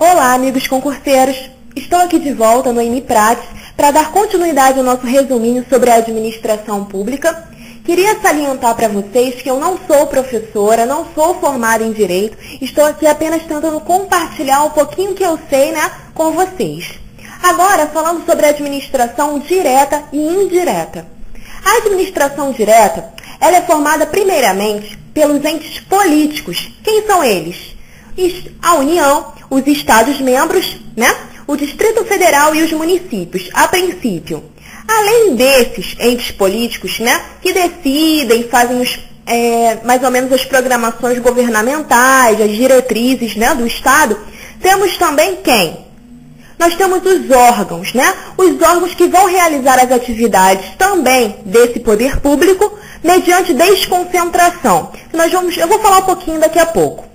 Olá, amigos concurseiros! Estou aqui de volta no MPrates para dar continuidade ao nosso resuminho sobre a administração pública. Queria salientar para vocês que eu não sou professora, não sou formada em Direito, estou aqui apenas tentando compartilhar um pouquinho que eu sei, com vocês. Agora, falando sobre a administração direta e indireta. A administração direta, ela é formada primeiramente pelos entes políticos. Quem são eles? A União, os Estados-membros, o Distrito Federal e os municípios, a princípio. Além desses entes políticos, que decidem, fazem mais ou menos as programações governamentais, as diretrizes, do Estado, temos também quem? Nós temos os órgãos, os órgãos que vão realizar as atividades também desse poder público mediante desconcentração. Eu vou falar um pouquinho daqui a pouco.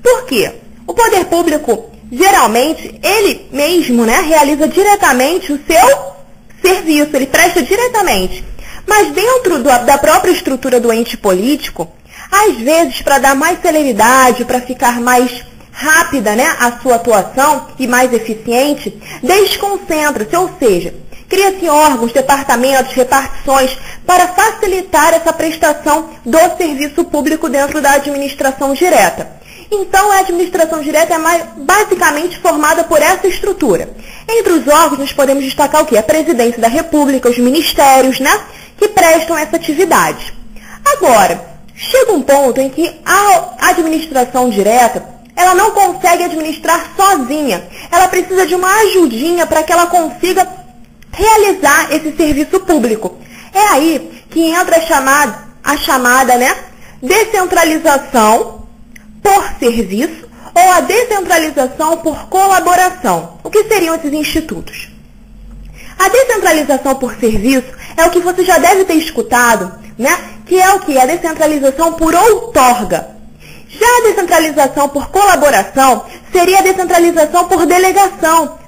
Por quê? O poder público, geralmente, ele mesmo realiza diretamente o seu serviço, ele presta diretamente. Mas dentro da própria estrutura do ente político, às vezes, para dar mais celeridade, para ficar mais rápida a sua atuação e mais eficiente, desconcentra-se, ou seja, cria-se órgãos, departamentos, repartições para facilitar essa prestação do serviço público dentro da administração direta. Então, a administração direta é basicamente formada por essa estrutura. Entre os órgãos, nós podemos destacar o quê? A Presidência da República, os ministérios, que prestam essa atividade. Agora, chega um ponto em que a administração direta, ela não consegue administrar sozinha. Ela precisa de uma ajudinha para que ela consiga realizar esse serviço público. É aí que entra a chamada descentralização por serviço ou a descentralização por colaboração. O que seriam esses institutos? A descentralização por serviço é o que você já deve ter escutado, que é o que? A descentralização por outorga. Já a descentralização por colaboração seria a descentralização por delegação,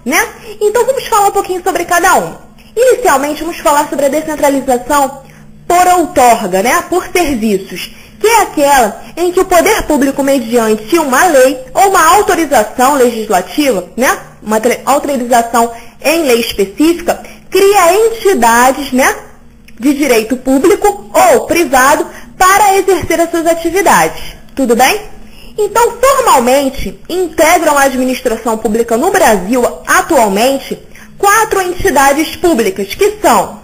Então vamos falar um pouquinho sobre cada uma. Inicialmente vamos falar sobre a descentralização por outorga, por serviços, que é aquela em que o poder público, mediante uma lei ou uma autorização legislativa, uma autorização em lei específica, cria entidades, de direito público ou privado para exercer as suas atividades. Tudo bem? Então, formalmente, integram a administração pública no Brasil, atualmente, 4 entidades públicas, que são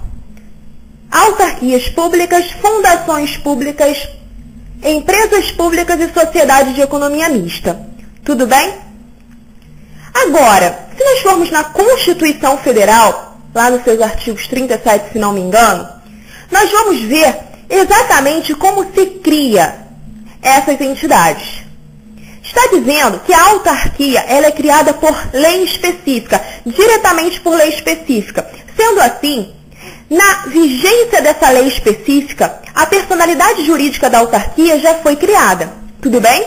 autarquias públicas, fundações públicas, empresas públicas e sociedades de economia mista. Tudo bem? Agora, se nós formos na Constituição Federal, lá nos seus artigos 37, se não me engano, nós vamos ver exatamente como se cria essas entidades. Está dizendo que a autarquia ela é criada por lei específica, diretamente por lei específica. Sendo assim, na vigência dessa lei específica, a personalidade jurídica da autarquia já foi criada. Tudo bem?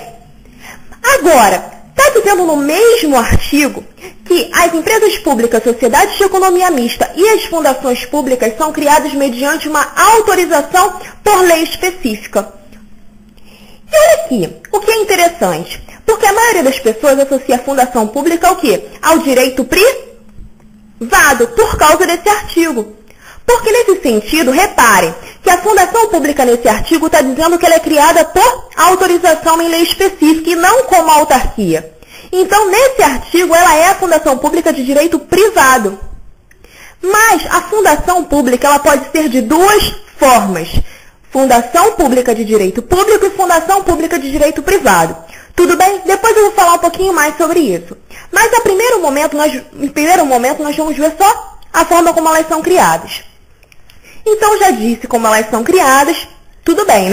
Agora, está dizendo no mesmo artigo que as empresas públicas, sociedades de economia mista e as fundações públicas são criadas mediante uma autorização por lei específica. E olha aqui, o que é interessante, porque a maioria das pessoas associa a fundação pública ao quê? Ao direito privado, por causa desse artigo. Porque nesse sentido, reparem que a fundação pública nesse artigo está dizendo que ela é criada por autorização em lei específica e não como autarquia. Então, nesse artigo, ela é a fundação pública de direito privado. Mas a fundação pública ela pode ser de 2 formas. Fundação pública de direito público e fundação pública de direito privado. Tudo bem? Depois eu vou falar um pouquinho mais sobre isso. Mas em primeiro momento nós vamos ver só a forma como elas são criadas. Então, já disse como elas são criadas, tudo bem,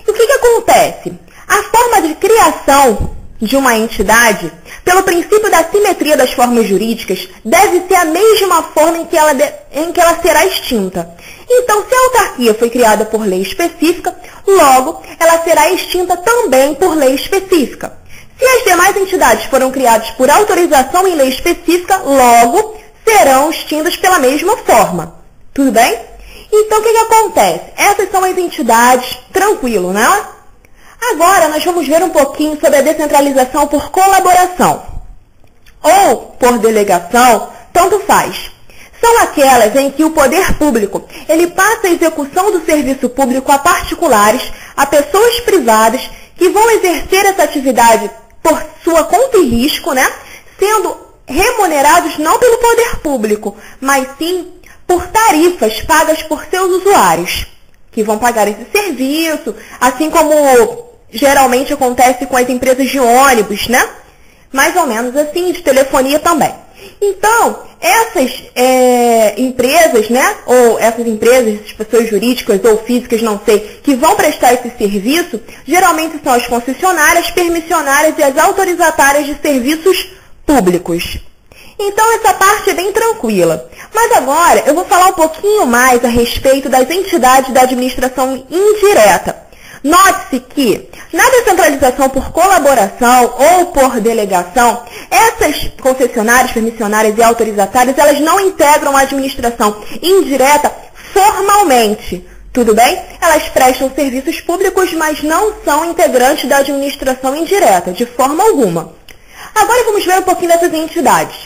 E o que acontece? A forma de criação de uma entidade, pelo princípio da simetria das formas jurídicas, deve ser a mesma forma em que ela será extinta. Então, se a autarquia foi criada por lei específica, logo, ela será extinta também por lei específica. Se as demais entidades foram criadas por autorização em lei específica, logo, serão extintas pela mesma forma. Tudo bem? Então, o que acontece? Essas são as entidades, tranquilo, Agora, nós vamos ver um pouquinho sobre a descentralização por colaboração. ou por delegação, tanto faz. São aquelas em que o poder público ele passa a execução do serviço público a particulares, a pessoas privadas, que vão exercer essa atividade por sua conta e risco, né? Sendo remunerados não pelo poder público, mas sim por tarifas pagas por seus usuários, que vão pagar esse serviço, assim como geralmente acontece com as empresas de ônibus, né? Mais ou menos assim, de telefonia também. Então, essas empresas, né, ou essas empresas, essas pessoas jurídicas ou físicas, não sei, que vão prestar esse serviço, geralmente são as concessionárias, permissionárias e as autorizatárias de serviços públicos. Então, essa parte é bem tranquila. Mas agora, eu vou falar um pouquinho mais a respeito das entidades da administração indireta. Note-se que, na descentralização por colaboração ou por delegação, essas concessionárias, permissionárias e autorizatárias, elas não integram a administração indireta formalmente, tudo bem? Elas prestam serviços públicos, mas não são integrantes da administração indireta, de forma alguma. Agora vamos ver um pouquinho dessas entidades.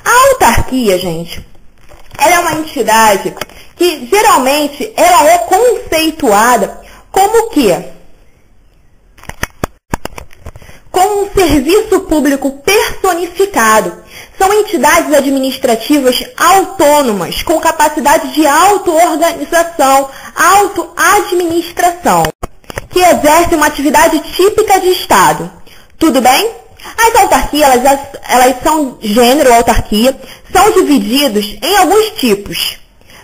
A autarquia, gente, ela é uma entidade que, geralmente, ela é conceituada como o quê? Como um serviço público personificado. São entidades administrativas autônomas, com capacidade de auto-organização, auto-administração, que exercem uma atividade típica de Estado. Tudo bem? As autarquias, elas são gênero autarquia, são divididos em alguns tipos.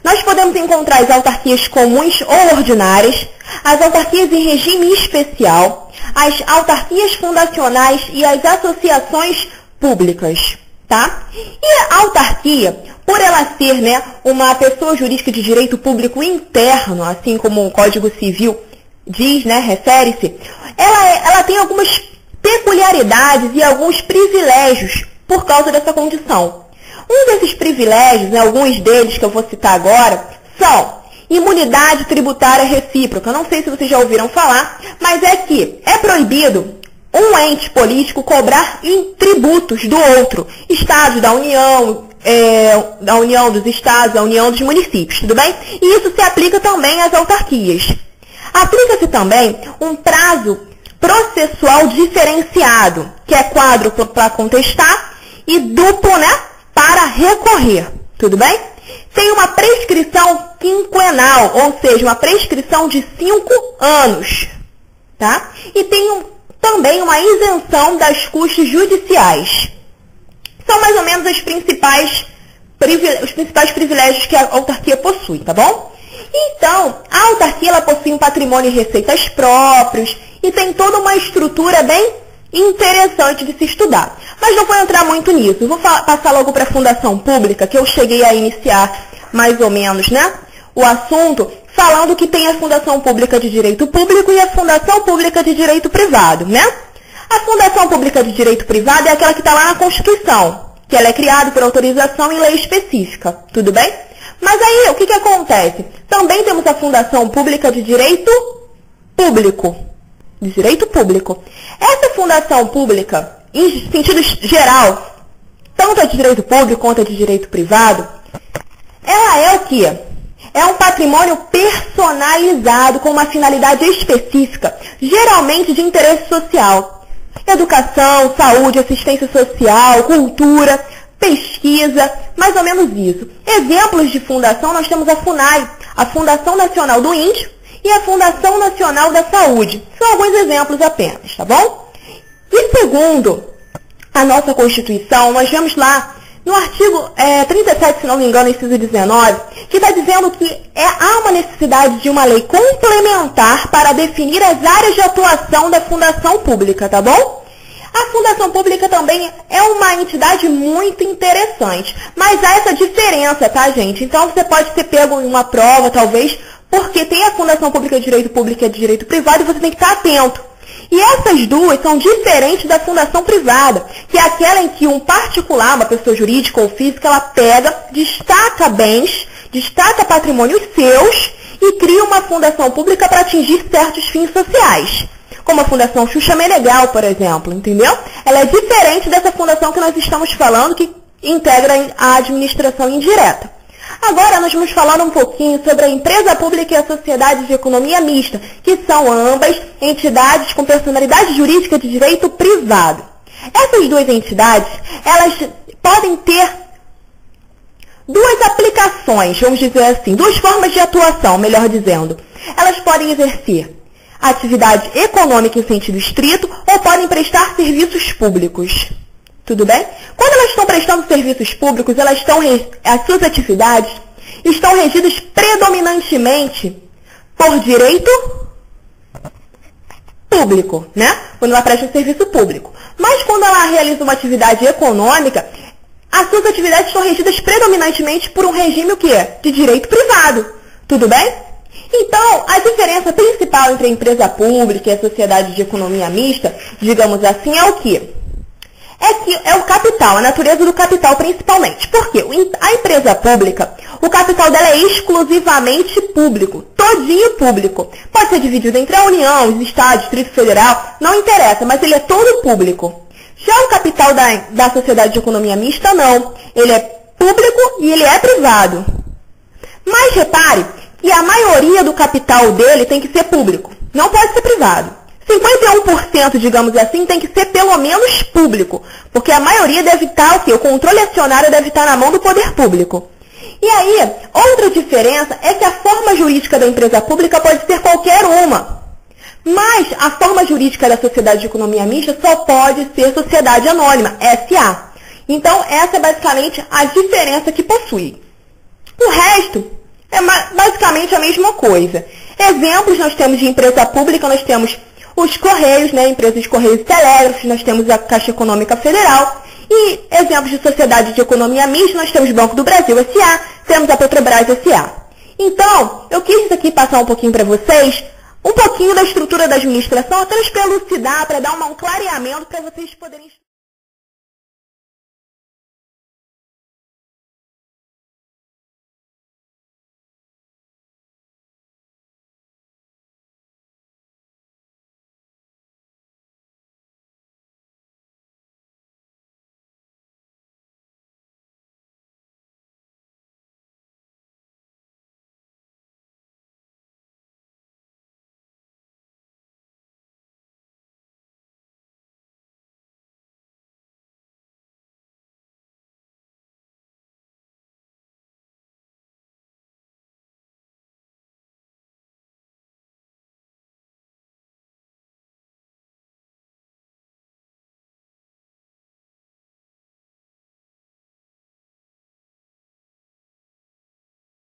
Nós podemos encontrar as autarquias comuns ou ordinárias, as autarquias em regime especial, as autarquias fundacionais e as associações públicas, tá? E a autarquia, por ela ser, né, uma pessoa jurídica de direito público interno, assim como o Código Civil diz, né, refere-se, ela tem algumas peculiaridades e alguns privilégios por causa dessa condição. Um desses privilégios, né, alguns deles que eu vou citar agora, são imunidade tributária recíproca. Não sei se vocês já ouviram falar, mas é que é proibido um ente político cobrar tributos do outro, estados da União dos estados, da União dos municípios, tudo bem? E isso se aplica também às autarquias. Aplica-se também um prazo processual diferenciado, que é quádruplo para contestar e duplo, né, para recorrer, tudo bem? Tem uma prescrição quinquenal, ou seja, uma prescrição de 5 anos, tá? E tem também uma isenção das custas judiciais. São mais ou menos os principais privilégios que a autarquia possui, tá bom? Então, a autarquia ela possui um patrimônio e receitas próprios e tem toda uma estrutura bem interessante de se estudar. Mas não vou entrar muito nisso. Eu vou passar logo para a fundação pública, que eu cheguei a iniciar mais ou menos, né, o assunto, falando que tem a fundação pública de direito público e a fundação pública de direito privado, né? A fundação pública de direito privado é aquela que está lá na Constituição, que ela é criada por autorização em lei específica, tudo bem? Mas aí, o que acontece? Também temos a fundação pública de direito público. De direito público. Essa fundação pública, em sentido geral, tanto a de direito público quanto a de direito privado, ela é o quê? É um patrimônio personalizado com uma finalidade específica, geralmente de interesse social. Educação, saúde, assistência social, cultura, pesquisa, mais ou menos isso. Exemplos de fundação, nós temos a FUNAI, a Fundação Nacional do Índio, e a Fundação Nacional da Saúde. São alguns exemplos apenas, tá bom? E segundo a nossa Constituição, nós vemos lá no artigo 37, se não me engano, inciso 19, que está dizendo que há uma necessidade de uma lei complementar para definir as áreas de atuação da fundação pública, tá bom? A fundação pública também é uma entidade muito interessante, mas há essa diferença, tá, gente? Então, você pode ser pego em uma prova, talvez, porque tem a fundação pública de direito público e de direito privado e você tem que estar atento. E essas duas são diferentes da fundação privada, que é aquela em que um particular, uma pessoa jurídica ou física, ela pega, destaca bens, destaca patrimônios seus e cria uma fundação pública para atingir certos fins sociais. como a Fundação Xuxa Meneghel, por exemplo, entendeu? Ela é diferente dessa fundação que nós estamos falando, que integra a administração indireta. Agora nós vamos falar um pouquinho sobre a empresa pública e a sociedade de economia mista, que são ambas entidades com personalidade jurídica de direito privado. Essas duas entidades, elas podem ter duas aplicações, vamos dizer assim, duas formas de atuação, melhor dizendo. Elas podem exercer atividade econômica em sentido estrito ou podem prestar serviços públicos. Tudo bem? Quando elas estão prestando serviços públicos, as suas atividades estão regidas predominantemente por direito público, né? Quando ela presta um serviço público. Mas quando ela realiza uma atividade econômica, as suas atividades estão regidas predominantemente por um regime o quê? De direito privado. Tudo bem? Então, a diferença principal entre a empresa pública e a sociedade de economia mista, digamos assim, é o quê? É o capital, a natureza do capital principalmente. Por quê? A empresa pública, o capital dela é exclusivamente público, todinho público. Pode ser dividido entre a União, os Estados, Distrito Federal, não interessa, mas ele é todo público. Já o capital da sociedade de economia mista, não. Ele é público e ele é privado. Mas repare que a maioria do capital dele tem que ser público, não pode ser privado. 51%, digamos assim, tem que ser pelo menos público, porque a maioria deve estar, o quê? O controle acionário deve estar na mão do poder público. E aí, outra diferença é que a forma jurídica da empresa pública pode ser qualquer uma, mas a forma jurídica da sociedade de economia mista só pode ser sociedade anônima, SA. Então, essa é basicamente a diferença que possui. O resto é basicamente a mesma coisa. Exemplos nós temos de empresa pública, nós temos os Correios, né, empresas de Correios e Telégrafos, nós temos a Caixa Econômica Federal. E exemplos de sociedade de economia mista, nós temos o Banco do Brasil S.A., temos a Petrobras S.A. Então, eu quis aqui passar um pouquinho para vocês, um pouquinho da estrutura da administração, apenas para elucidar, para dar um clareamento, para vocês poderem